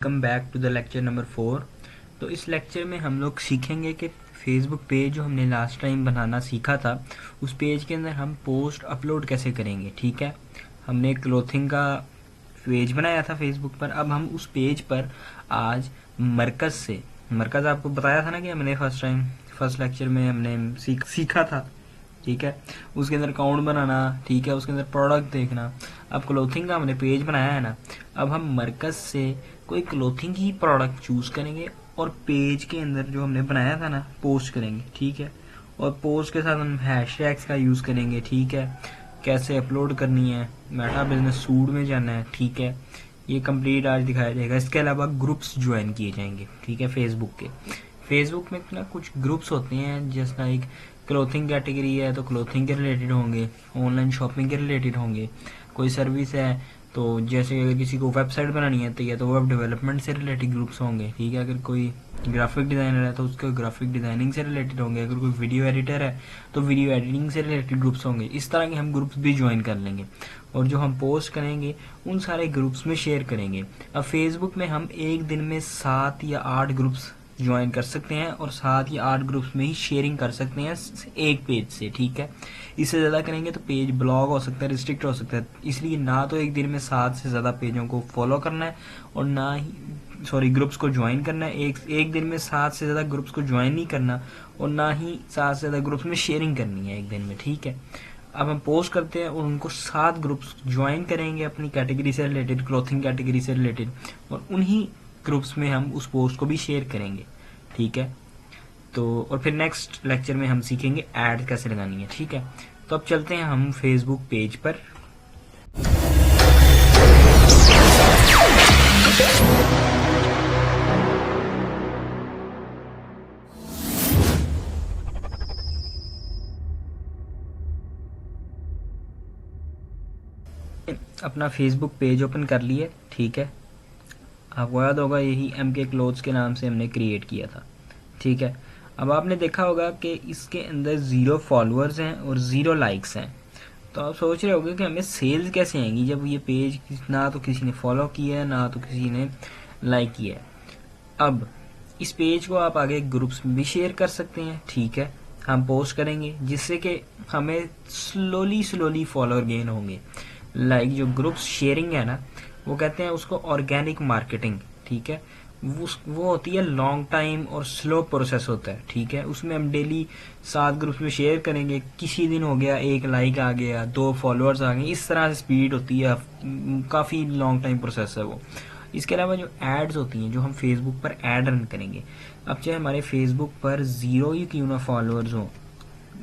Welcome back to the lecture number 4। तो इस lecture में हम लोग सीखेंगे कि फेसबुक पेज जो हमने लास्ट टाइम बनाना सीखा था उस पेज के अंदर हम पोस्ट अपलोड कैसे करेंगे। ठीक है, हमने क्लोथिंग का पेज बनाया था फेसबुक पर। अब हम उस पेज पर आज मरकज़ आपको बताया था ना कि हमने फर्स्ट लेक्चर में हमने सीखा था। ठीक है, उसके अंदर अकाउंट बनाना, ठीक है, उसके अंदर प्रोडक्ट देखना। अब क्लोथिंग का हमने पेज बनाया है ना, अब हम मरकज से कोई क्लोथिंग की प्रोडक्ट चूज करेंगे और पेज के अंदर जो हमने बनाया था ना पोस्ट करेंगे। ठीक है, और पोस्ट के साथ हम हैशटैग्स का यूज करेंगे। ठीक है, कैसे अपलोड करनी है, मेटा बिजनेस सूट में जाना है। ठीक है, ये कंप्लीट आज दिखाया जाएगा। इसके अलावा ग्रुप्स ज्वाइन किए जाएंगे। ठीक है, फेसबुक में ना कुछ ग्रुप्स होते हैं, जैसा एक क्लोथिंग कैटेगरी है तो क्लोथिंग के रिलेटेड होंगे, ऑनलाइन शॉपिंग के रिलेटेड होंगे। कोई सर्विस है तो जैसे अगर किसी को वेबसाइट बनानी है तो या तो वेब डेवलपमेंट से रिलेटेड ग्रुप्स होंगे। ठीक है, अगर कोई ग्राफिक डिजाइनर है तो उसके ग्राफिक डिजाइनिंग से रिलेटेड होंगे। अगर कोई वीडियो एडिटर है तो वीडियो एडिटिंग से रिलेटेड ग्रुप्स होंगे। इस तरह के हम ग्रुप्स भी ज्वाइन कर लेंगे और जो हम पोस्ट करेंगे उन सारे ग्रुप्स में शेयर करेंगे। अब फेसबुक में हम एक दिन में 7 या 8 ग्रुप्स ज्वाइन कर सकते हैं और 7 या 8 ग्रुप्स में ही शेयरिंग कर सकते हैं एक पेज से। ठीक है, इससे ज़्यादा करेंगे तो पेज ब्लॉक हो सकता है, रिस्ट्रिक्ट हो सकता है। इसलिए ना तो एक दिन में 7 से ज़्यादा पेजों को फॉलो करना है और ना ही ग्रुप्स को ज्वाइन करना है। एक दिन में 7 से ज़्यादा ग्रुप्स को ज्वाइन नहीं करना और ना ही 7 से ज़्यादा ग्रुप्स में शेयरिंग करनी है एक दिन में। ठीक है, अब हम पोस्ट करते हैं और उनको 7 ग्रुप्स ज्वाइन करेंगे अपनी कैटेगरी से रिलेटेड, क्लोथिंग कैटेगरी से रिलेटेड, और उन्हीं ग्रुप्स में हम उस पोस्ट को भी शेयर करेंगे। ठीक है, तो और फिर नेक्स्ट लेक्चर में हम सीखेंगे एड कैसे लगानी है। ठीक है, तो अब चलते हैं हम फेसबुक पेज पर। अपना फेसबुक पेज ओपन कर लिए। ठीक है, आपको याद होगा यही MK क्लोथ्स के नाम से हमने क्रिएट किया था। ठीक है, अब आपने देखा होगा कि इसके अंदर 0 फॉलोअर्स हैं और 0 लाइक्स हैं। तो आप सोच रहे होगे कि हमें सेल्स कैसे आएंगी जब ये पेज ना तो किसी ने फॉलो किया है ना तो किसी ने लाइक किया है। अब इस पेज को आप आगे ग्रुप्स में भी शेयर कर सकते हैं। ठीक है, हम पोस्ट करेंगे जिससे कि हमें स्लोली फॉलोअर गेन होंगे। लाइक जो ग्रुप्स शेयरिंग है ना, वो कहते हैं उसको ऑर्गेनिक मार्केटिंग। ठीक है, वो होती है लॉन्ग टाइम और स्लो प्रोसेस होता है। ठीक है, उसमें हम डेली 7 ग्रुप्स में शेयर करेंगे। किसी दिन हो गया 1 लाइक आ गया, 2 फॉलोअर्स आ गए, इस तरह से स्पीड होती है। काफ़ी लॉन्ग टाइम प्रोसेस है वो। इसके अलावा जो एड्स होती हैं जो हम फेसबुक पर एड रन करेंगे, अब चाहे हमारे फेसबुक पर 0 ही क्यों ना फॉलोअर्स हो,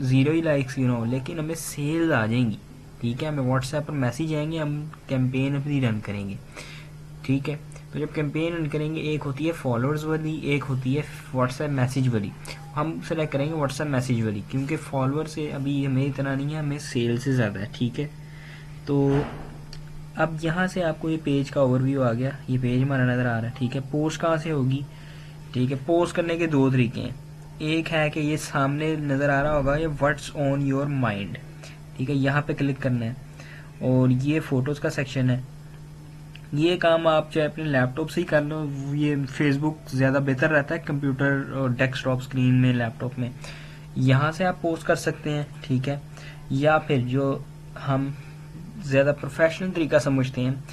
0 ही लाइक्स क्यों ना हो, लेकिन हमें सेल्स आ जाएंगी। ठीक है, हमें व्हाट्सएप पर मैसेज आएंगे, हम कैंपेन अपनी रन करेंगे। ठीक है, तो जब कैंपेन रन करेंगे, एक होती है फॉलोअर्स वाली, एक होती है व्हाट्सएप मैसेज वाली। हम सेलेक्ट करेंगे व्हाट्सएप मैसेज वाली क्योंकि फॉलोअर से अभी हमें इतना नहीं है, हमें सेल से ज़्यादा है। ठीक है, तो अब यहाँ से आपको ये पेज का ओवरव्यू आ गया, ये पेज हमारा नज़र आ रहा है। ठीक है, पोस्ट कहाँ से होगी। ठीक है, पोस्ट करने के 2 तरीके हैं। एक है कि ये सामने नज़र आ रहा होगा, ये व्हाट्स ऑन योर माइंड। ठीक है, यहाँ पे क्लिक करना है और ये फोटोज़ का सेक्शन है। ये काम आप चाहे अपने लैपटॉप से ही कर लो, ये फेसबुक ज़्यादा बेहतर रहता है कंप्यूटर और डेस्कटॉप स्क्रीन में, लैपटॉप में। यहाँ से आप पोस्ट कर सकते हैं। ठीक है, या फिर जो हम ज़्यादा प्रोफेशनल तरीका समझते हैं,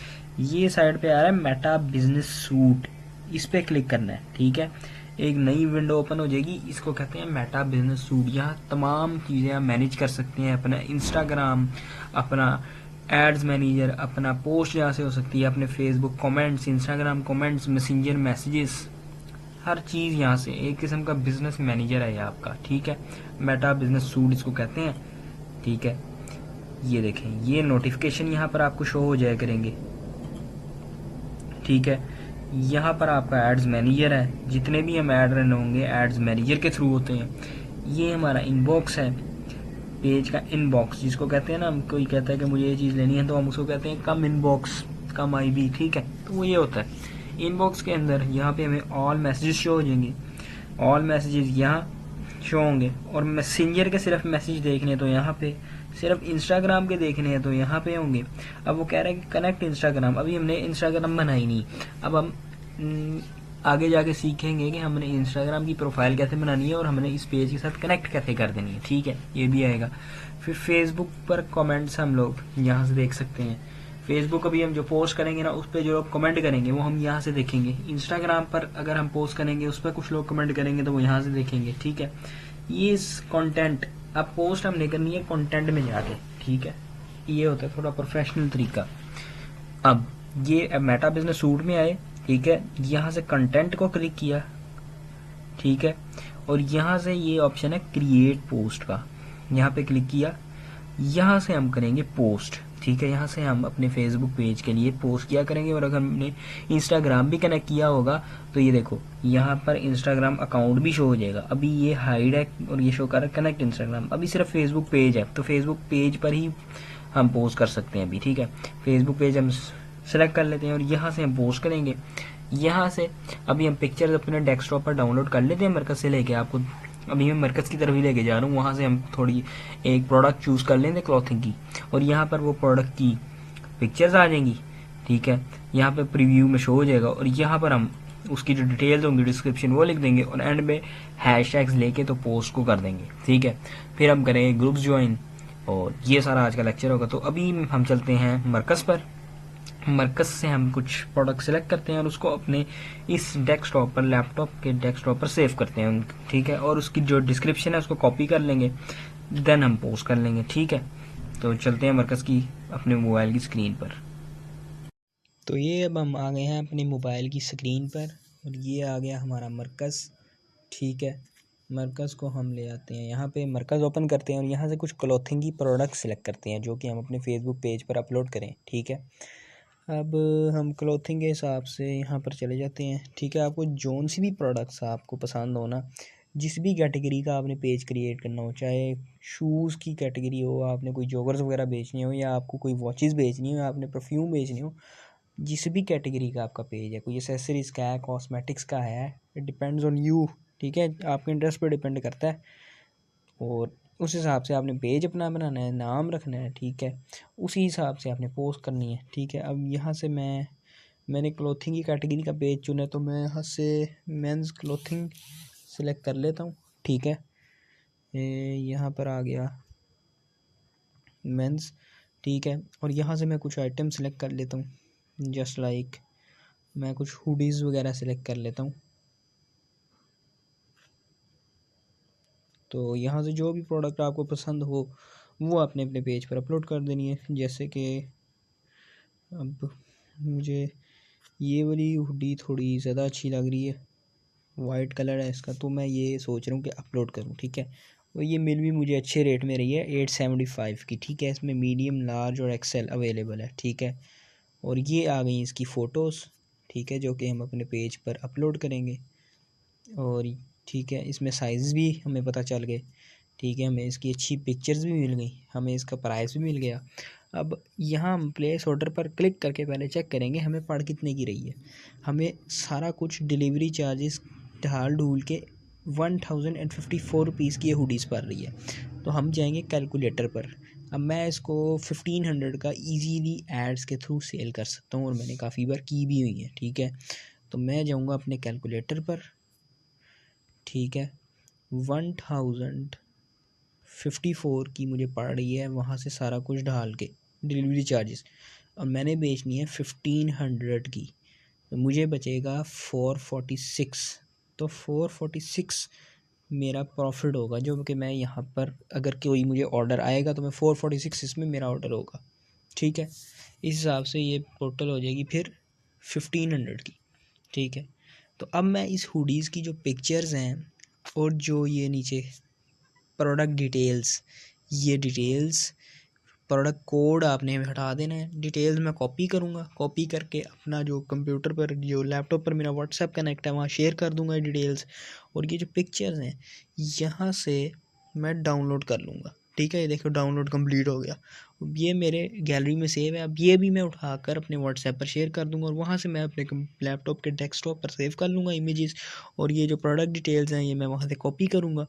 ये साइड पे आ रहा है मेटा बिजनेस सूट, इस पे क्लिक करना है। ठीक है, एक नई विंडो ओपन हो जाएगी, इसको कहते हैं मेटा बिजनेस सूट। यहाँ तमाम चीज़ें आप मैनेज कर सकते हैं, अपना इंस्टाग्राम, अपना एड्स मैनेजर, अपना पोस्ट यहाँ से हो सकती है, अपने Facebook comments, Instagram comments, Messenger messages, हर चीज़ यहाँ से। एक किस्म का बिजनेस मैनेजर है ये आपका। ठीक है, मेटा बिजनेस सूट इसको कहते हैं। ठीक है, ये देखें, ये नोटिफिकेशन यहाँ पर आपको शो हो जाया करेंगे। ठीक है, यहाँ पर आपका एड्स मैनेजर है, जितने भी हम ऐड रन होंगे एड्स मैनेजर के थ्रू होते हैं। ये हमारा इनबॉक्स है, पेज का इनबॉक्स जिसको कहते हैं ना, हम कोई कहता है कि मुझे ये चीज़ लेनी है तो हम उसको कहते हैं कम इनबॉक्स, कम IB। ठीक है, तो वो ये होता है। इनबॉक्स के अंदर यहाँ पे हमें ऑल मैसेजेस शो हो जाएंगे, ऑल मैसेजेस यहाँ शो होंगे, और मैसेंजर के सिर्फ मैसेज देखने तो यहाँ पे, सिर्फ इंस्टाग्राम के देखने हैं तो यहाँ पे होंगे। अब वो कह रहा है कि कनेक्ट इंस्टाग्राम, अभी हमने इंस्टाग्राम बनाई नहीं, अब हम आगे जाके सीखेंगे कि हमने इंस्टाग्राम की प्रोफाइल कैसे बनानी है और हमने इस पेज के साथ कनेक्ट कैसे कर देनी है, ठीक है, ये भी आएगा। फिर फेसबुक पर कमेंट्स हम लोग यहाँ से देख सकते हैं। फेसबुक अभी हम जो पोस्ट करेंगे ना, उस पर जो लोग कमेंट करेंगे वो हम यहाँ से देखेंगे। इंस्टाग्राम पर अगर हम पोस्ट करेंगे, उस पर कुछ लोग कमेंट करेंगे तो वो यहाँ से देखेंगे, ठीक है। ये कंटेंट अब पोस्ट हमने करनी है कंटेंट में जाके, ठीक है, ये होता है थोड़ा प्रोफेशनल तरीका। अब ये मेटा बिजनेस सूट में आए, ठीक है, यहाँ से कंटेंट को क्लिक किया, ठीक है, और यहाँ से ये ऑप्शन है क्रिएट पोस्ट का, यहाँ पे क्लिक किया। यहाँ से हम करेंगे पोस्ट, ठीक है, यहाँ से हम अपने फेसबुक पेज के लिए पोस्ट किया करेंगे। और अगर हमने इंस्टाग्राम भी कनेक्ट किया होगा तो ये देखो यहाँ पर इंस्टाग्राम अकाउंट भी शो हो जाएगा। अभी ये हाइड है और ये शो कर रहा है कनेक्ट इंस्टाग्राम। अभी सिर्फ फेसबुक पेज है, तो फेसबुक पेज पर ही हम पोस्ट कर सकते हैं अभी, ठीक है। फेसबुक पेज हम सेलेक्ट कर लेते हैं और यहाँ से हम पोस्ट करेंगे। यहाँ से अभी हम पिक्चर्स अपने डेस्कटॉप पर डाउनलोड कर लेते हैं मरकज से लेके। आपको अभी मैं मरकज की तरफ ही लेके जा रहा हूँ। वहाँ से हम थोड़ी एक प्रोडक्ट चूज़ कर लेंगे क्लॉथिंग की, और यहाँ पर वो प्रोडक्ट की पिक्चर्स आ जाएंगी, ठीक है। यहाँ पे प्रीव्यू में शो हो जाएगा और यहाँ पर हम उसकी जो डिटेल्स होंगी डिस्क्रिप्शन वो लिख देंगे और एंड में हैशटैग्स लेके तो पोस्ट को कर देंगे, ठीक है। फिर हम करेंगे ग्रुप्स ज्वाइन और ये सारा आज का लेक्चर होगा। तो अभी हम चलते हैं मरकज पर। मरकज से हम कुछ प्रोडक्ट सेलेक्ट करते हैं और उसको अपने इस डेस्कटॉप पर, लैपटॉप के डेस्कटॉप पर सेव करते हैं, ठीक है। और उसकी जो डिस्क्रिप्शन है उसको कॉपी कर लेंगे, देन हम पोस्ट कर लेंगे, ठीक है। तो चलते हैं मरकज की अपने मोबाइल की स्क्रीन पर। तो ये अब हम आ गए हैं अपने मोबाइल की स्क्रीन पर और ये आ गया हमारा मरकज, ठीक है। मरकज़ को हम ले आते हैं, यहाँ पे मरकज़ ओपन करते हैं और यहाँ से कुछ क्लॉथिंग की प्रोडक्ट सेलेक्ट करते हैं जो कि हम अपने फेसबुक पेज पर अपलोड करें, ठीक है। अब हम क्लॉथिंग के हिसाब से यहाँ पर चले जाते हैं, ठीक है। आपको जोन सी भी प्रोडक्ट्स आपको पसंद हो ना, जिस भी कैटेगरी का आपने पेज क्रिएट करना हो, चाहे शूज़ की कैटेगरी हो, आपने कोई जॉगर्स वगैरह बेचनी हो, या आपको कोई वॉचेस बेचनी हो, या आपने परफ्यूम बेचनी हो, जिस भी कैटेगरी का आपका पेज है, कोई एसेसरीज़ का है, कॉस्मेटिक्स का है, इट डिपेंड्स ऑन यू, ठीक है। आपके इंटरेस्ट पर डिपेंड करता है और उस हिसाब से आपने पेज अपना बनाना है, नाम रखना है, ठीक है। उसी हिसाब से आपने पोस्ट करनी है, ठीक है। अब यहाँ से मैंने क्लॉथिंग की कैटेगरी का पेज चुना, तो मैं यहाँ से मेंस क्लॉथिंग सेलेक्ट कर लेता हूँ, ठीक है। यहाँ पर आ गया मेंस, ठीक है। और यहाँ से मैं कुछ आइटम सेलेक्ट कर लेता हूँ, जस्ट लाइक मैं कुछ हुडीज़ वगैरह सेलेक्ट कर लेता हूँ। तो यहाँ से जो भी प्रोडक्ट आपको पसंद हो वो आपने अपने पेज पर अपलोड कर देनी है। जैसे कि अब मुझे ये वाली हुडी थोड़ी ज़्यादा अच्छी लग रही है, वाइट कलर है इसका, तो मैं ये सोच रहा हूँ कि अपलोड करूँ, ठीक है। और ये मिल भी मुझे अच्छे रेट में रही है 875 की, ठीक है। इसमें मीडियम, लार्ज और एक्सेल अवेलेबल है, ठीक है। और ये आ गई इसकी फ़ोटोज़, ठीक है, जो कि हम अपने पेज पर अपलोड करेंगे। और ठीक है, इसमें साइज़ भी हमें पता चल गए, ठीक है। हमें इसकी अच्छी पिक्चर्स भी मिल गई, हमें इसका प्राइस भी मिल गया। अब यहाँ हम प्लेस ऑर्डर पर क्लिक करके पहले चेक करेंगे हमें पड़ कितने की रही है। हमें सारा कुछ डिलीवरी चार्जेस ढाल ढूल के 1054 रुपीज़ की ये हुडीज़ पड़ रही है। तो हम जाएंगे कैलकुलेटर पर। अब मैं इसको 1500 का इजीली एड्स के थ्रू सेल कर सकता हूँ और मैंने काफ़ी बार की भी हुई है, ठीक है। तो मैं जाऊँगा अपने कैलकुलेटर पर, ठीक है। 1054 की मुझे पड़ रही है, वहाँ से सारा कुछ ढाल के डिलीवरी चार्जेस। और मैंने बेचनी है 1500 की, तो मुझे बचेगा 446। तो 446 मेरा प्रॉफिट होगा, जो कि मैं यहाँ पर अगर कोई मुझे ऑर्डर आएगा तो मैं 446 इसमें मेरा ऑर्डर होगा, ठीक है। इस हिसाब से ये टोटल हो जाएगी फिर 1500 की, ठीक है। तो अब मैं इस हुडीज़ की जो पिक्चर्स हैं और जो ये नीचे प्रोडक्ट डिटेल्स, ये डिटेल्स प्रोडक्ट कोड आपने हटा देना है। डिटेल्स मैं कॉपी करूँगा, कॉपी करके अपना जो कंप्यूटर पर, जो लैपटॉप पर मेरा व्हाट्सएप कनेक्ट है वहाँ शेयर कर दूँगा डिटेल्स। और ये जो पिक्चर्स हैं यहाँ से मैं डाउनलोड कर लूँगा, ठीक है। ये देखो डाउनलोड कंप्लीट हो गया, ये मेरे गैलरी में सेव है। अब ये भी मैं उठाकर अपने व्हाट्सएप पर शेयर कर दूँगा और वहाँ से मैं अपने लैपटॉप के डेस्कटॉप पर सेव कर लूँगा इमेजेस। और ये जो प्रोडक्ट डिटेल्स हैं ये मैं वहाँ से कॉपी करूँगा।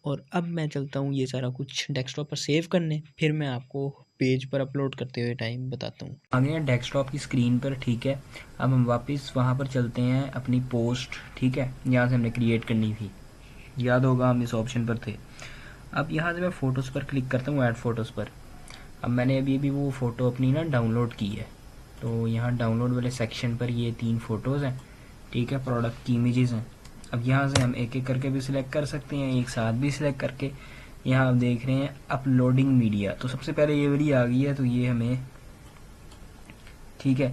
और अब मैं चलता हूँ ये सारा कुछ डेस्कटॉप पर सेव करने, फिर मैं आपको पेज पर अपलोड करते हुए टाइम बताता हूँ। आ गए हैं डेस्कटॉप की स्क्रीन पर, ठीक है। अब हम वापस वहाँ पर चलते हैं अपनी पोस्ट, ठीक है, जहाँ से हमने क्रिएट करनी थी, याद होगा हम इस ऑप्शन पर थे। अब यहाँ से मैं फ़ोटोज़ पर क्लिक करता हूँ, ऐड फ़ोटोज़ पर। अब मैंने अभी वो फ़ोटो अपनी ना डाउनलोड की है, तो यहाँ डाउनलोड वाले सेक्शन पर ये 3 फ़ोटोज़ हैं, ठीक है, प्रोडक्ट की इमेजेस हैं। अब यहाँ से हम एक एक करके भी सिलेक्ट कर सकते हैं, एक साथ भी सिलेक्ट करके। यहाँ आप देख रहे हैं अपलोडिंग मीडिया, तो सबसे पहले ये वाली आ गई है, तो ये हमें, ठीक है,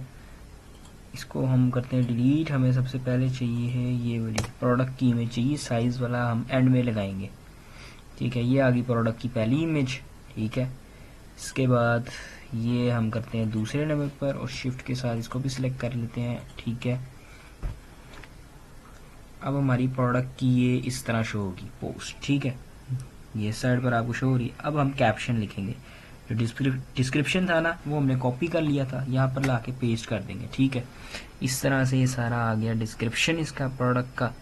इसको हम करते हैं डिलीट। हमें सबसे पहले चाहिए है ये वाली प्रोडक्ट की इमेज चाहिए, साइज़ वाला हम एंड में लगाएंगे, ठीक है। ये आ गई प्रोडक्ट की पहली इमेज, ठीक है। इसके बाद ये हम करते हैं दूसरे नंबर पर और शिफ्ट के साथ इसको भी सिलेक्ट कर लेते हैं, ठीक है। अब हमारी प्रोडक्ट की ये इस तरह शो होगी पोस्ट, ठीक है, ये साइड पर आपको शो हो रही है। अब हम कैप्शन लिखेंगे, जो डिस्क्रिप्शन था ना वो हमने कॉपी कर लिया था, यहाँ पर ला के पेस्ट कर देंगे, ठीक है। इस तरह से ये सारा आ गया डिस्क्रिप्शन इसका प्रोडक्ट का,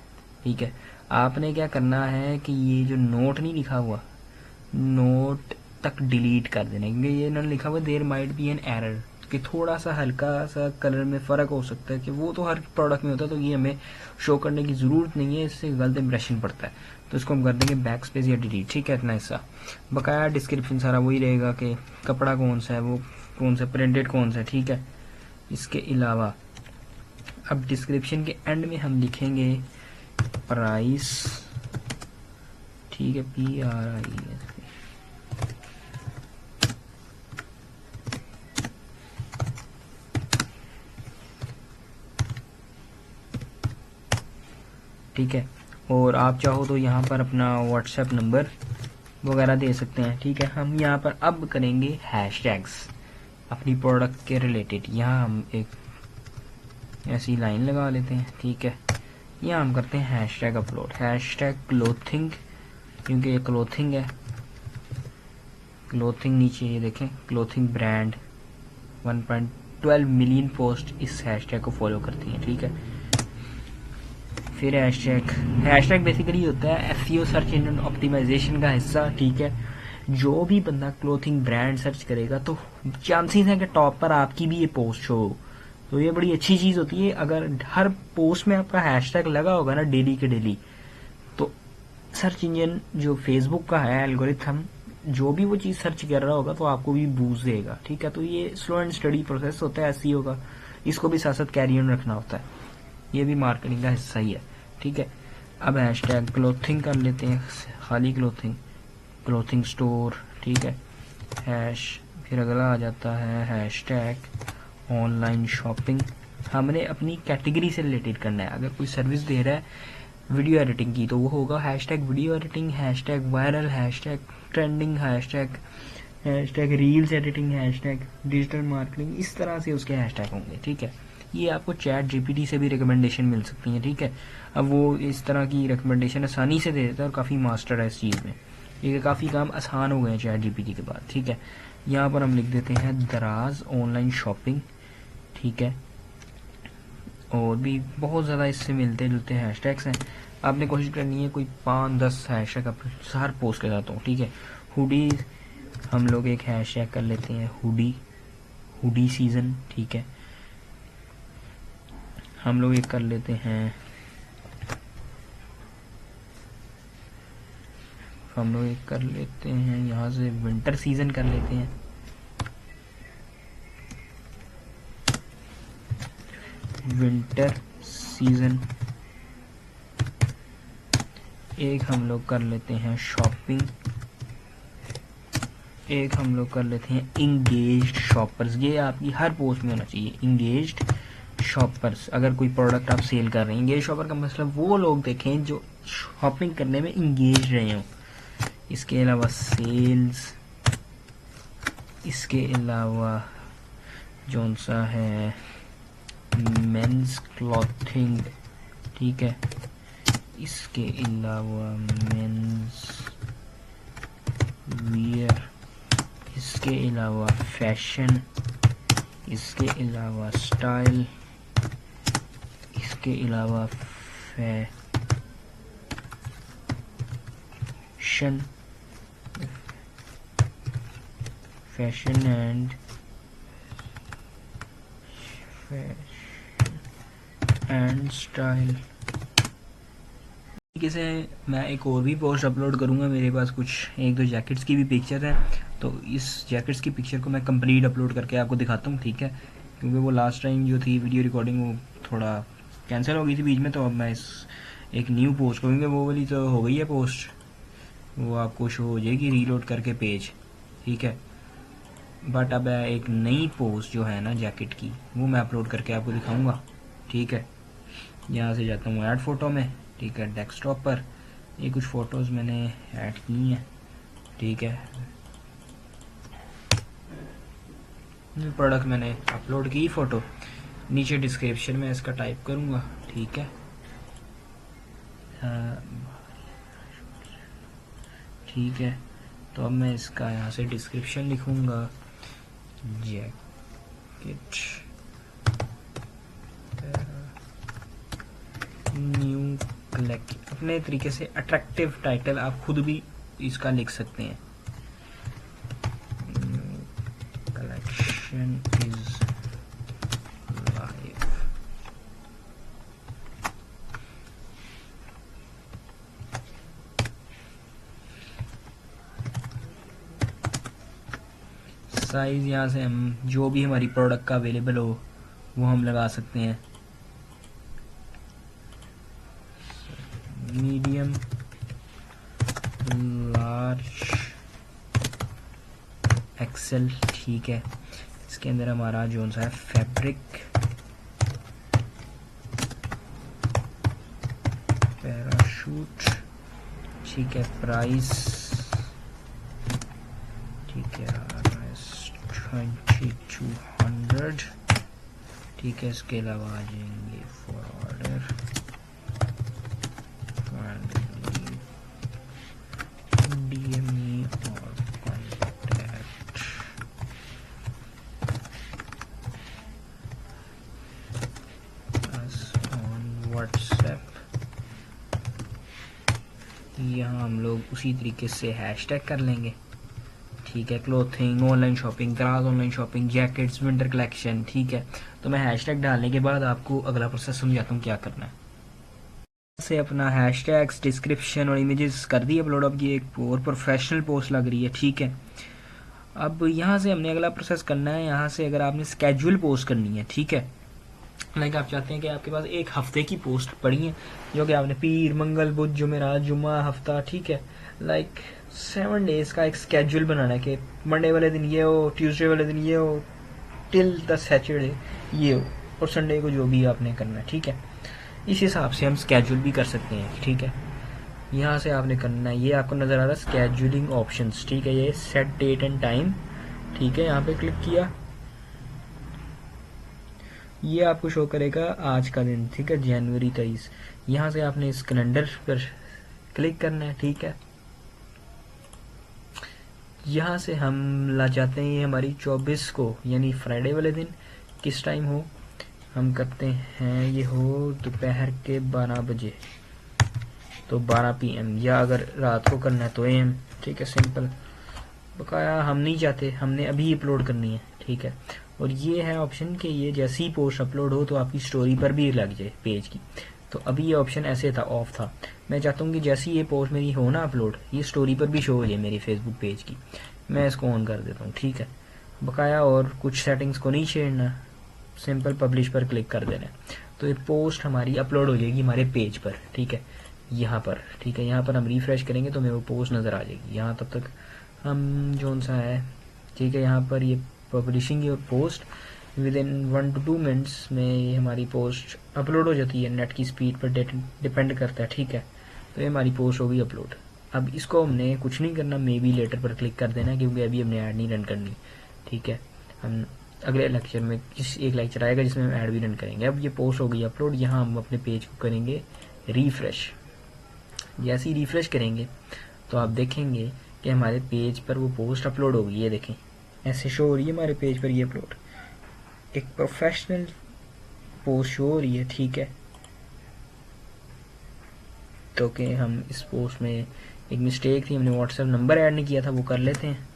ठीक है। आपने क्या करना है कि ये जो नोट नहीं लिखा हुआ, नोट तक डिलीट कर देना, क्योंकि ये इन्होंने लिखा हुआ there might be an error, कि थोड़ा सा हल्का सा कलर में फ़र्क हो सकता है, कि वो तो हर प्रोडक्ट में होता है, तो ये हमें शो करने की ज़रूरत नहीं है, इससे गलत इंप्रेशन पड़ता है। तो इसको हम कर देंगे बैक स्पेस या डिलीट, ठीक है। इतना हिस्सा बकाया डिस्क्रिप्शन सारा वही रहेगा कि कपड़ा कौन सा है, वो कौन सा प्रिंटेड कौन सा है, ठीक है। इसके अलावा अब डिस्क्रिप्शन के एंड में हम लिखेंगे प्राइस, ठीक है, PRIS, ठीक है। और आप चाहो तो यहाँ पर अपना व्हाट्सएप नंबर वगैरह दे सकते हैं, ठीक है। हम यहाँ पर अब करेंगे हैशटैग्स अपनी प्रोडक्ट के रिलेटेड। यहाँ हम एक ऐसी लाइन लगा लेते हैं, ठीक है। यहाँ हम करते हैं हैशटैग अपलोड, हैशटैग क्लोथिंग, क्योंकि ये क्लोथिंग है, क्लोथिंग नीचे ये देखें क्लोथिंग ब्रांड 1.12 मिलियन पोस्ट इस हैशटैग को फॉलो करती हैं, ठीक है। फिर हैशटैग बेसिकली होता है SEO सर्च इंजन ऑप्टिमाइजेशन का हिस्सा, ठीक है। जो भी बंदा क्लोथिंग ब्रांड सर्च करेगा तो चांसेस हैं कि टॉप पर आपकी भी ये पोस्ट हो, तो ये बड़ी अच्छी चीज़ होती है। अगर हर पोस्ट में आपका हैशटैग लगा होगा ना डेली के डेली, तो सर्च इंजन जो फेसबुक का है एल्गोरिथम, जो भी वो चीज़ सर्च कर रहा होगा तो आपको भी बूस्ट देगा, ठीक है। तो ये स्लो एंड स्टडी प्रोसेस होता है SEO का, इसको भी साथ साथ कैरी ऑन रखना होता है, ये भी मार्केटिंग का हिस्सा ही है, ठीक है। अब हैशटैग क्लोथिंग कर लेते हैं, खाली क्लोथिंग, क्लोथिंग स्टोर, ठीक है, फिर अगला आ जाता है हैशटैग ऑनलाइन शॉपिंग। हमने अपनी कैटेगरी से रिलेटेड करना है, अगर कोई सर्विस दे रहा है वीडियो एडिटिंग की तो वो होगा hashtag video editing, hashtag viral, hashtag trending, hashtag reels editing, hashtag digital marketing, इस तरह से उसके हैशटैग होंगे, ठीक है। ये आपको ChatGPT से भी रिकमेंडेशन मिल सकती है, ठीक है। अब वो इस तरह की रिकमेंडेशन आसानी से दे देता है और काफ़ी मास्टर है इस चीज़ में, ये काफ़ी काम आसान हो गए हैं ChatGPT के बाद, ठीक है। यहाँ पर हम लिख देते हैं दराज ऑनलाइन शॉपिंग, ठीक है। और भी बहुत ज़्यादा इससे मिलते जुलते हैशटैग्स हैं, आपने कोशिश करनी है कोई 5-10 हैशटैग अपने हर पोस्ट के साथ हो, ठीक है। हुडी हम लोग एक हैशटैग कर लेते हैं, हुडी सीज़न, ठीक है। हम लोग एक कर लेते हैं, यहाँ से विंटर सीज़न कर लेते हैं, विंटर सीज़न। एक हम लोग कर लेते हैं शॉपिंग, एक हम लोग कर लेते हैं इंगेज्ड शॉपर्स। ये आपकी हर पोस्ट में होना चाहिए, इंगेज्ड शॉपर्स। अगर कोई प्रोडक्ट आप सेल कर रहे हैं, इंगेज शॉपर का मतलब वो लोग देखें जो शॉपिंग करने में इंगेज रहे हों। इसके अलावा सेल्स, इसके अलावा जौन सा है मेंस क्लॉथिंग, ठीक है। इसके अलावा मेंस वियर, इसके अलावा फैशन, इसके अलावा स्टाइल, इसके अलावा फैशन एंड स्टाइल तरीके से मैं एक और भी पोस्ट अपलोड करूँगा। मेरे पास कुछ एक दो जैकेट्स की भी पिक्चर है, तो इस जैकेट्स की पिक्चर को मैं कंप्लीट अपलोड करके आपको दिखाता हूँ, ठीक है। क्योंकि वो लास्ट टाइम जो थी वीडियो रिकॉर्डिंग वो थोड़ा कैंसिल हो गई थी बीच में, तो अब मैं इस एक न्यू पोस्ट करूँगी। वो वाली तो हो गई है पोस्ट, वो आपको शो हो जाएगी रीलोड करके पेज, ठीक है। बट अब एक नई पोस्ट जो है ना जैकेट की, वो मैं अपलोड करके आपको दिखाऊंगा, ठीक है। यहाँ से जाता हूँ ऐड फ़ोटो में, ठीक है, डेस्कटॉप पर ये कुछ फ़ोटोज़ मैंने ऐड की हैं, ठीक है। प्रोडक्ट मैंने अपलोड की फ़ोटो, नीचे डिस्क्रिप्शन में इसका टाइप करूँगा, ठीक है। ठीक है, तो अब मैं इसका यहाँ से डिस्क्रिप्शन लिखूँगा, जैकेट न्यू कलेक्ट। अपने तरीके से अट्रैक्टिव टाइटल आप खुद भी इसका लिख सकते हैं। Collection is live. साइज यहाँ से हम जो भी हमारी प्रोडक्ट का अवेलेबल हो वो हम लगा सकते हैं, मीडियम, लार्ज, एक्सेल, ठीक है। इसके अंदर हमारा जो सा है फैब्रिक, पैराशूट, ठीक है, प्राइस, ठीक है, 2200, ठीक है। इसके अलावा आ जाएंगे फॉर ऑर्डर, DME और कॉन्टैक्ट, अस ऑन व्हाट्सएप। यहाँ हम लोग उसी तरीके से हैशटैग कर लेंगे, ठीक है। क्लोथिंग, ऑनलाइन शॉपिंग, दराज online shopping, jackets, winter collection, ठीक है। तो मैं हैशटैग डालने के बाद आपको अगला प्रोसेस समझाता हूँ क्या करना है। से अपना हैशटैग्स, डिस्क्रिप्शन और इमेजेस कर दी अपलोड। अब ये एक और प्रोफेशनल पोस्ट लग रही है, ठीक है। अब यहाँ से हमने अगला प्रोसेस करना है। यहाँ से अगर आपने स्केड्यूल पोस्ट करनी है, ठीक है, लाइक आप चाहते हैं कि आपके पास एक हफ्ते की पोस्ट पड़ी है, जो कि आपने पीर, मंगल, बुध, जुमेरात, जुम्मा, हफ्ता, ठीक है, लाइक 7 डेज का एक स्केड्यूल बनाना है कि मंडे वाले दिन ये हो, ट्यूसडे वाले दिन ये हो, टिल द सैटरडे ये हो, और संडे को जो भी आपने करना है, ठीक है। इस हिसाब से हम स्केड्यूल भी कर सकते हैं, ठीक है। यहाँ से आपने करना है, ये आपको नज़र आ रहा है स्केड्यूलिंग ऑप्शंस, ठीक है, ये सेट डेट एंड टाइम, ठीक है। यहाँ पे क्लिक किया, ये आपको शो करेगा आज का दिन, ठीक है, जनवरी 23। यहाँ से आपने इस कैलेंडर पर क्लिक करना है, ठीक है। यहाँ से हम ला जाते हैं ये हमारी 24 को, यानी फ्राइडे वाले दिन किस टाइम हो, हम करते हैं ये हो दोपहर के 12 बजे, तो 12 PM, या अगर रात को करना है तो AM, ठीक है, सिंपल। बकाया हम नहीं चाहते, हमने अभी अपलोड करनी है, ठीक है। और ये है ऑप्शन कि ये जैसे ही पोस्ट अपलोड हो तो आपकी स्टोरी पर भी लग जाए पेज की। तो अभी ये ऑप्शन ऐसे था, ऑफ था। मैं चाहता हूँ कि जैसे ही ये पोस्ट मेरी हो ना अपलोड, ये स्टोरी पर भी शो हो जाए मेरी फेसबुक पेज की। मैं इसको ऑन कर देता हूँ, ठीक है। बकाया और कुछ सेटिंग्स को नहीं छेड़ना, सिंपल पब्लिश पर क्लिक कर देना, तो ये पोस्ट हमारी अपलोड हो जाएगी हमारे पेज पर, ठीक है, यहाँ पर, ठीक है। यहाँ पर हम रिफ्रेश करेंगे तो मेरे वो पोस्ट नज़र आ जाएगी। यहाँ तब तक हम जो सा है, ठीक है, यहाँ पर ये publishing your post with in 1 to 2 minutes में ये हमारी पोस्ट अपलोड हो जाती है। नेट की स्पीड पर डिपेंड करता है, ठीक है। तो ये हमारी पोस्ट होगी अपलोड। अब इसको हमने कुछ नहीं करना, मे बी लेटर पर क्लिक कर देना, क्योंकि अभी हमने ऐड नहीं रन करनी, ठीक है। हम अगले लेक्चर में एक लेक्चर आएगा जिसमें हम ऐड भी रन करेंगे। अब ये पोस्ट हो गई अपलोड। यहाँ हम अपने पेज को करेंगे रिफ्रेश। जैसे ही रिफ्रेश करेंगे तो आप देखेंगे कि हमारे पेज पर वो पोस्ट अपलोड हो गई। ये देखें, ऐसे शो हो रही है हमारे पेज पर ये अपलोड, एक प्रोफेशनल पोस्ट शो हो रही है, ठीक है। तो कि हम इस पोस्ट में एक मिस्टेक थी, हमने व्हाट्सएप नंबर ऐड नहीं किया था, वो कर लेते हैं।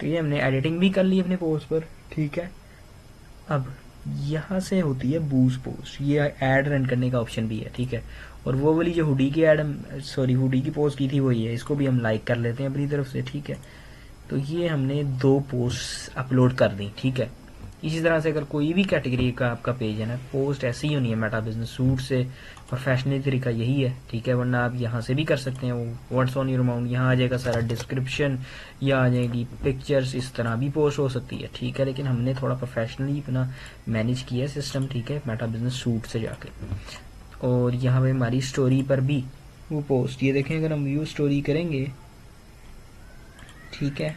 तो ये हमने एडिटिंग भी कर ली अपने पोस्ट पर, ठीक है। अब यहाँ से होती है बूस्ट पोस्ट, ये ऐड रन करने का ऑप्शन भी है, ठीक है। और वो वाली जो हुडी की ऐड सॉरी हुडी की पोस्ट की थी वही है, इसको भी हम लाइक कर लेते हैं अपनी तरफ से, ठीक है। तो ये हमने 2 पोस्ट अपलोड कर दी, ठीक है। इसी तरह से अगर कोई भी कैटेगरी का आपका पेज है ना, पोस्ट ऐसी ही होनी है मेटा बिजनेस सूट से। प्रोफेशनल तरीका यही है, ठीक है। वरना आप यहाँ से भी कर सकते हैं, वो व्हाट्स ऑन योर अमाउंट, यहाँ आ जाएगा सारा डिस्क्रिप्शन, या आ जाएगी पिक्चर्स, इस तरह भी पोस्ट हो सकती है, ठीक है। लेकिन हमने थोड़ा प्रोफेशनली अपना मैनेज किया सिस्टम, ठीक है, मेटा बिजनेस सूट से जाके। और यहाँ पे हमारी स्टोरी पर भी वो पोस्ट, ये देखें अगर हम व्यू स्टोरी करेंगे, ठीक है,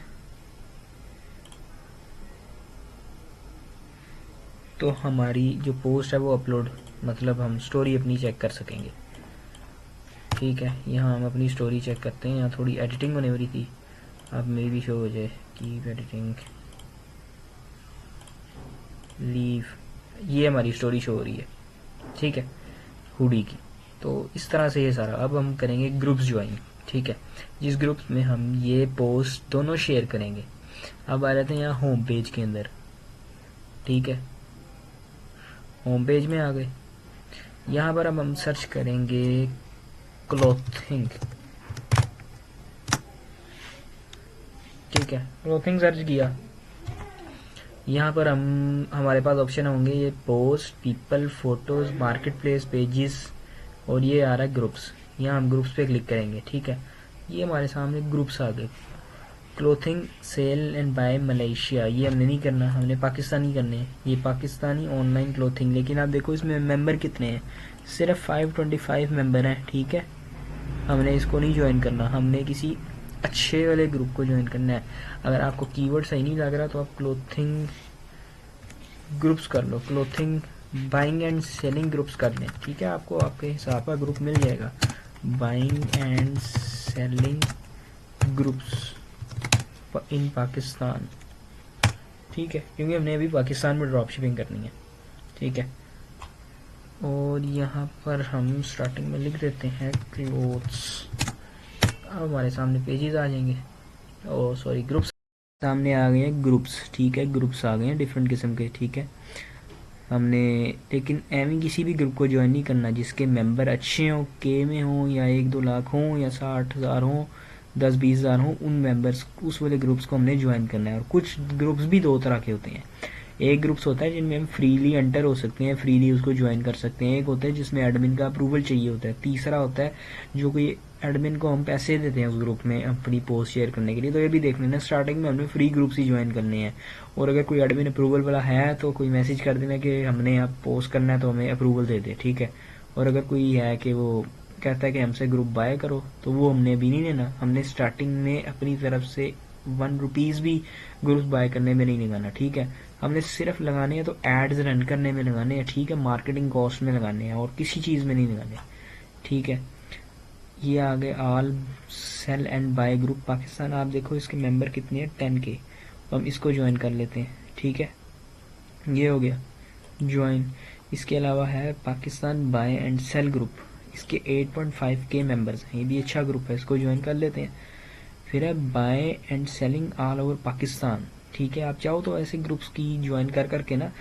तो हमारी जो पोस्ट है वो अपलोड, मतलब हम स्टोरी अपनी चेक कर सकेंगे, ठीक है। यहाँ हम अपनी स्टोरी चेक करते हैं, यहाँ थोड़ी एडिटिंग होने वाली थी, अब मे भी शो हो जाए, कीप एडिटिंग, लीव, ये हमारी स्टोरी शो हो रही है, ठीक है, हुडी की। तो इस तरह से ये सारा। अब हम करेंगे ग्रुप्स ज्वाइन, ठीक है, जिस ग्रुप्स में हम ये पोस्ट दोनों शेयर करेंगे। अब आ जाते हैं यहाँ होम पेज के अंदर, ठीक है, होम पेज में आ गए। यहाँ पर अब हम सर्च करेंगे क्लोथिंग, ठीक है, क्लोथिंग सर्च किया। यहाँ पर हम हमारे पास ऑप्शन होंगे ये post, people, photos, market place, pages, और ये आ रहा है ग्रुप्स। यहाँ हम ग्रुप्स पे क्लिक करेंगे, ठीक है। ये हमारे सामने ग्रुप्स आ गए। Clothing sale and buy Malaysia, ये हमने नहीं करना, हमने पाकिस्तानी करने हैं, ये पाकिस्तानी ऑनलाइन क्लोथिंग। लेकिन आप देखो इसमें मेंबर कितने हैं, सिर्फ 525 मेंबर हैं, ठीक है। हमने इसको नहीं ज्वाइन करना, हमने किसी अच्छे वाले ग्रुप को ज्वाइन करना है। अगर आपको कीवर्ड सही नहीं लग रहा तो आप क्लोथिंग ग्रुप्स कर लो, clothing buying and selling groups कर लें, ठीक है। आपको आपके हिसाब का ग्रुप मिल जाएगा, buying and selling groups in Pakistan, ठीक है, क्योंकि हमने अभी पाकिस्तान में ड्रॉप शिपिंग करनी है, ठीक है। और यहाँ पर हम स्टार्टिंग में लिख देते हैं क्लोथ्स। अब हमारे सामने पेजेस आ जाएंगे, ओ सॉरी ग्रुप्स सामने आ गए हैं, ग्रुप्स, ठीक है, ग्रुप्स आ गए हैं डिफरेंट किस्म के, ठीक है। हमने लेकिन एवं किसी भी ग्रुप को ज्वाइन नहीं करना जिसके मेंबर अच्छे हों, के में हों, या 1-2 लाख हों, या 60,000 हों, 10-20 हज़ार हों, उन मेंबर्स उस वाले ग्रुप्स को हमने ज्वाइन करना है। और कुछ ग्रुप्स भी 2 तरह के होते हैं, एक ग्रुप्स होता है जिनमें हम फ्रीली एंटर हो सकते हैं, फ्रीली उसको ज्वाइन कर सकते हैं। एक होता है जिसमें एडमिन का अप्रूवल चाहिए होता है। तीसरा होता है जो कोई एडमिन को हम पैसे देते हैं उस ग्रुप में अपनी पोस्ट शेयर करने के लिए। तो ये भी देख लेना, स्टार्टिंग में हमने फ्री ग्रुप्स ही ज्वाइन करने हैं। और अगर कोई एडमिन अप्रूवल वाला है तो कोई मैसेज कर देना कि हमने आप पोस्ट करना है तो हमें अप्रूवल दे दे, ठीक है। और अगर कोई है कि वो कहता है कि हमसे ग्रुप बाय करो तो वो हमने अभी नहीं लेना। हमने स्टार्टिंग में अपनी तरफ से 1 रुपीज़ भी ग्रुप बाय करने में नहीं लगाना, ठीक है। हमने सिर्फ लगाने हैं तो एड्स रन करने में लगाने हैं, ठीक है, मार्केटिंग कॉस्ट में लगाने हैं और किसी चीज़ में नहीं लगाने, ठीक है। ये आ गए all sale and buy group Pakistan. आप देखो इसके मेंबर कितने हैं, 10K। तो हम इसको ज्वाइन कर लेते हैं, ठीक है, ये हो गया ज्वाइन। इसके अलावा है Pakistan buy and sale group, इसके 8.5K मेंबर्स हैं, ये भी अच्छा ग्रुप है, इसको ज्वाइन कर लेते हैं। फिर है buy and selling all over Pakistan, ठीक है। आप चाहो तो ऐसे ग्रुप्स की ज्वाइन कर करके ना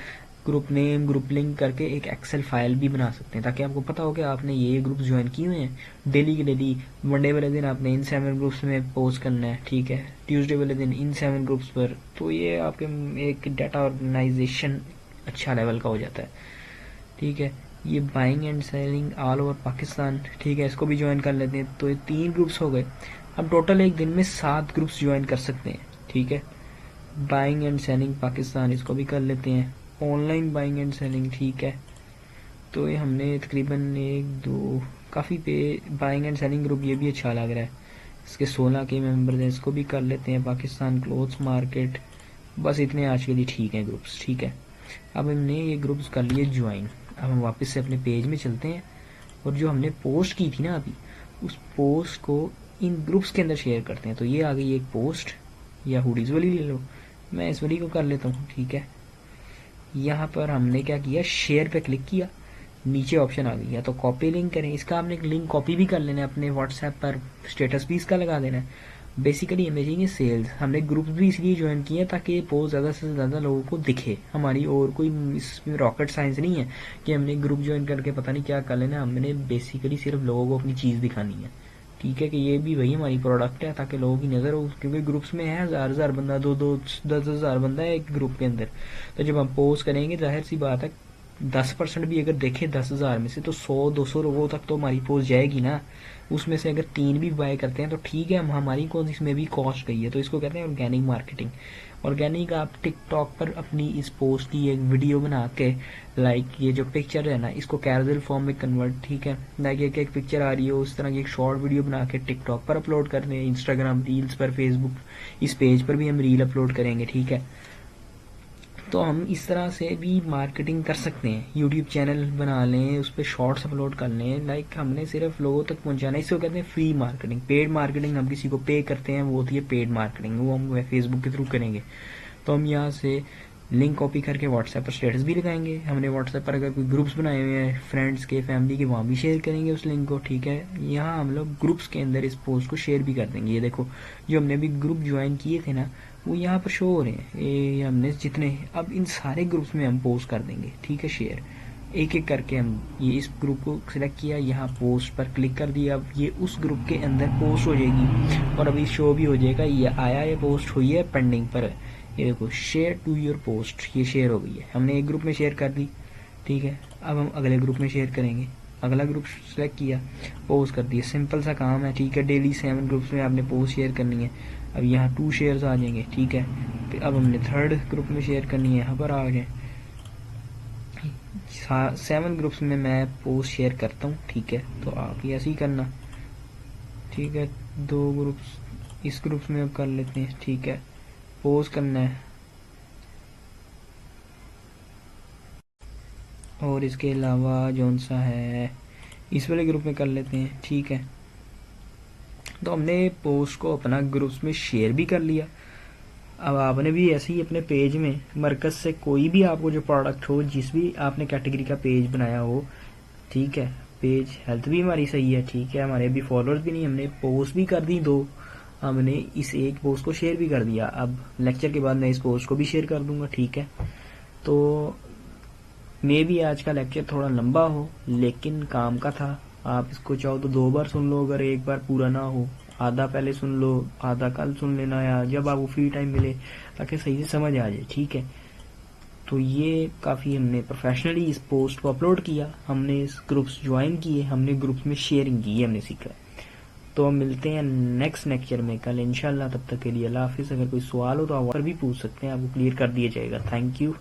ग्रुप नेम, ग्रुप लिंक करके एक एक्सेल फाइल भी बना सकते हैं, ताकि आपको पता हो कि आपने ये ग्रुप ज्वाइन किए हुए हैं। डेली के डेली मंडे वाले दिन आपने इन 7 ग्रुप्स में पोस्ट करना है, ठीक है, ट्यूसडे वाले दिन इन 7 ग्रुप्स पर। तो ये आपके एक डाटा ऑर्गेनाइजेशन अच्छा लेवल का हो जाता है, ठीक है। ये buying and selling all over Pakistan, ठीक है, इसको भी ज्वाइन कर लेते हैं। तो ये 3 ग्रुप्स हो गए। हम टोटल एक दिन में 7 ग्रुप्स ज्वाइन कर सकते हैं, ठीक है। बाइंग एंड सेलिंग पाकिस्तान, इसको भी कर लेते हैं। ऑनलाइन बाइंग एंड सेलिंग, ठीक है। तो ये हमने तकरीबन 1-2 काफ़ी पे बाइंग एंड सेलिंग ग्रुप, ये भी अच्छा लग रहा है। इसके 16K मेंबर्स हैं, इसको भी कर लेते हैं। पाकिस्तान क्लोथ्स मार्केट, बस इतने आज के लिए ठीक हैं ग्रुप्स, ठीक है। अब हमने ये ग्रुप्स कर लिए ज्वाइन। अब हम वापस से अपने पेज में चलते हैं और जो हमने पोस्ट की थी ना अभी, उस पोस्ट को इन ग्रुप्स के अंदर शेयर करते हैं। तो ये आ गई एक पोस्ट, या हुडीज़ वाली ले लो, मैं इस वाली को कर लेता हूँ, ठीक है। यहाँ पर हमने क्या किया, शेयर पे क्लिक किया, नीचे ऑप्शन आ गया तो कॉपी लिंक करें। इसका आपने एक लिंक कॉपी भी कर लेना है अपने व्हाट्सएप पर, स्टेटस भी इसका लगा देना है। बेसिकली हमें चाहिए सेल्स। हमने ग्रुप्स भी इसलिए ज्वाइन किए हैं ताकि ये पोस्ट ज़्यादा से ज़्यादा लोगों को दिखे हमारी, और कोई इसमें रॉकेट साइंस नहीं है कि हमने ग्रुप ज्वाइन करके पता नहीं क्या कर लेना। हमने बेसिकली सिर्फ लोगों को अपनी चीज़ दिखानी है, ठीक है, कि ये भी वही हमारी प्रोडक्ट है ताकि लोगों की नज़र हो, क्योंकि ग्रुप्स में है हज़ार हज़ार बंदा, दो दो 10,000 बंदा है एक ग्रुप के अंदर। तो जब हम पोस्ट करेंगे जाहिर सी बात है 10% भी अगर देखे 10,000 में से तो 100-200 लोगों तक तो हमारी पोस्ट जाएगी ना। उसमें से अगर 3 भी बाय करते हैं तो ठीक है, हम हमारी कौन इसमें भी कॉस्ट गई है। तो इसको कहते हैं ऑर्गेनिक मार्केटिंग। ऑर्गेनिक आप टिकटॉक पर अपनी इस पोस्ट की एक वीडियो बना के, लाइक ये जो पिक्चर है ना इसको कैजुअल फॉर्म में कन्वर्ट, ठीक है, लाइक एक पिक्चर आ रही हो उस तरह की एक शॉर्ट वीडियो बना के टिकटॉक पर अपलोड कर दें, इंस्टाग्राम रील्स पर, फेसबुक इस पेज पर भी हम रील अपलोड करेंगे, ठीक है। तो हम इस तरह से भी मार्केटिंग कर सकते हैं। यूट्यूब चैनल बना लें, उस पर शॉर्ट्स अपलोड कर लें, लाइक हमने सिर्फ लोगों तक पहुंचाना है। इसको कहते हैं फ्री मार्केटिंग। पेड मार्केटिंग हम किसी को पे करते हैं, वो होती है पेड मार्केटिंग, वो हम फेसबुक के थ्रू करेंगे। तो हम यहाँ से लिंक कॉपी करके व्हाट्सएप पर स्टेटस भी लगाएंगे। हमने व्हाट्सएप पर अगर कोई ग्रुप्स बनाए हुए हैं फ्रेंड्स के, फैमिली के, वहाँ भी शेयर करेंगे उस लिंक को, ठीक है। यहाँ हम लोग ग्रुप्स के अंदर इस पोस्ट को शेयर भी कर देंगे। ये देखो जो हमने अभी ग्रुप ज्वाइन किए थे ना वो यहाँ पर शो हो रहे हैं, ये हमने जितने, अब इन सारे ग्रुप्स में हम पोस्ट कर देंगे, ठीक है, शेयर एक एक करके। हम ये इस ग्रुप को सिलेक्ट किया, यहाँ पोस्ट पर क्लिक कर दिया, अब ये उस ग्रुप के अंदर पोस्ट हो जाएगी और अभी शो भी हो जाएगा ये आया, ये पोस्ट हुई है, पेंडिंग पर है। ये देखो शेयर टू योर पोस्ट, ये शेयर हो गई है, हमने एक ग्रुप में शेयर कर दी, ठीक है। अब हम अगले ग्रुप में शेयर करेंगे, अगला ग्रुप सेलेक्ट किया, पोस्ट कर दिया, सिंपल सा काम है, ठीक है। डेली 7 ग्रुप्स में आपने पोस्ट शेयर करनी है। अब यहाँ 2 शेयर्स आ जाएंगे, ठीक है। फिर अब हमने 3rd ग्रुप में शेयर करनी है, यहाँ पर आ गए 7 ग्रुप्स में मैं पोस्ट शेयर करता हूँ, ठीक है। तो आप ये ऐसे ही करना, ठीक है। 2 ग्रुप्स इस ग्रुप्स में अब कर लेते हैं, ठीक है, पोस्ट करना है। और इसके अलावा जौन सा है इस वाले ग्रुप में कर लेते हैं, ठीक है। तो हमने पोस्ट को अपना ग्रुप्स में शेयर भी कर लिया। अब आपने भी ऐसे ही अपने पेज में मरकज से कोई भी आपको जो प्रोडक्ट हो, जिस भी आपने कैटेगरी का पेज बनाया हो, ठीक है, पेज हेल्थ भी हमारी सही है, ठीक है, हमारे अभी फॉलोअर्स भी नहीं, हमने पोस्ट भी कर दी 2, हमने इस एक पोस्ट को शेयर भी कर दिया। अब लेक्चर के बाद मैं इस पोस्ट को भी शेयर कर दूंगा, ठीक है। तो मे भी आज का लेक्चर थोड़ा लंबा हो लेकिन काम का था। आप इसको चाहो तो 2 बार सुन लो, अगर एक बार पूरा ना हो आधा पहले सुन लो, आधा कल सुन लेना, या जब आपको फ्री टाइम मिले, ताकि सही से समझ आ जाए, ठीक है। तो ये काफ़ी हमने प्रोफेशनली इस पोस्ट को अपलोड किया, हमने इस ग्रुप्स ज्वाइन किए, हमने ग्रुप्स में शेयरिंग की, हमने सीखा। तो हम मिलते हैं नेक्स्ट लेक्चर में कल इंशाल्लाह। तब तक के लिए अल्लाह हाफिज़। अगर कोई सवाल हो तो आप और भी पूछ सकते हैं, आपको क्लियर कर दिया जाएगा। Thank you.